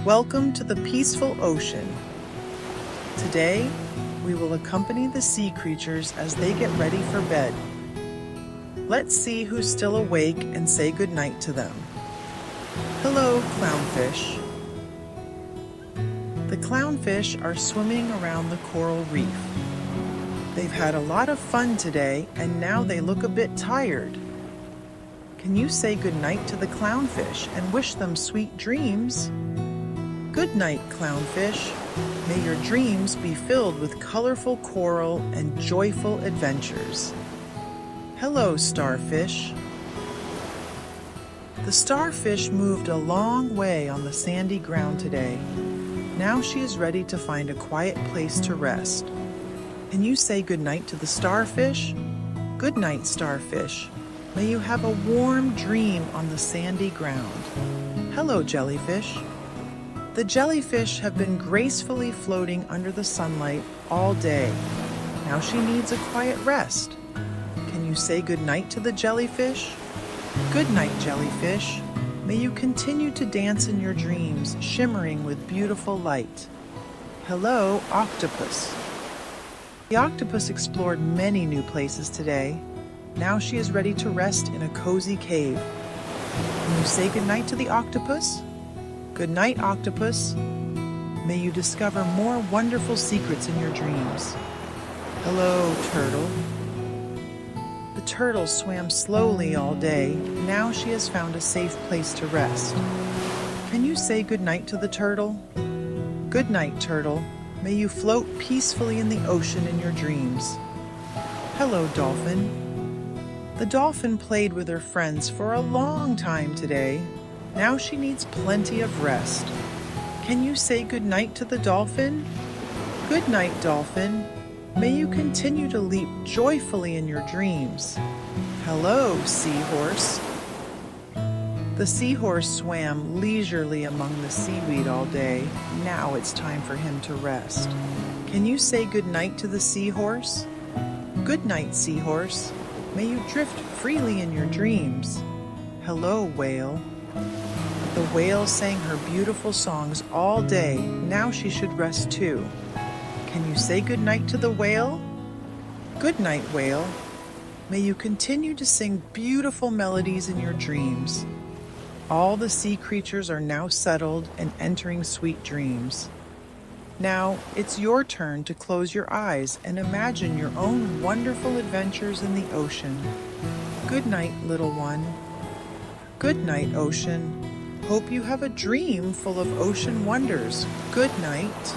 Welcome to the peaceful ocean. Today, we will accompany the sea creatures as they get ready for bed. Let's see who's still awake and say goodnight to them. Hello, clownfish. The clownfish are swimming around the coral reef. They've had a lot of fun today and now they look a bit tired. Can you say goodnight to the clownfish and wish them sweet dreams? Good night, clownfish. May your dreams be filled with colorful coral and joyful adventures. Hello, starfish. The starfish moved a long way on the sandy ground today. Now she is ready to find a quiet place to rest. Can you say goodnight to the starfish? Good night, starfish. May you have a warm dream on the sandy ground. Hello, jellyfish. The jellyfish have been gracefully floating under the sunlight all day. Now she needs a quiet rest. Can you say goodnight to the jellyfish? Good night, jellyfish. May you continue to dance in your dreams, shimmering with beautiful light. Hello, octopus. The octopus explored many new places today. Now she is ready to rest in a cozy cave. Can you say goodnight to the octopus? Good night, octopus. May you discover more wonderful secrets in your dreams. Hello, turtle. The turtle swam slowly all day. Now she has found a safe place to rest. Can you say goodnight to the turtle? Good night, turtle. May you float peacefully in the ocean in your dreams. Hello, dolphin. The dolphin played with her friends for a long time today. Now she needs plenty of rest. Can you say goodnight to the dolphin? Good night, dolphin. May you continue to leap joyfully in your dreams. Hello, seahorse. The seahorse swam leisurely among the seaweed all day. Now it's time for him to rest. Can you say goodnight to the seahorse? Good night, seahorse. May you drift freely in your dreams. Hello, whale. The whale sang her beautiful songs all day. Now she should rest too. Can you say goodnight to the whale? Good night, whale. May you continue to sing beautiful melodies in your dreams. All the sea creatures are now settled and entering sweet dreams. Now, it's your turn to close your eyes and imagine your own wonderful adventures in the ocean. Good night, little one. Good night, ocean. Hope you have a dream full of ocean wonders. Good night.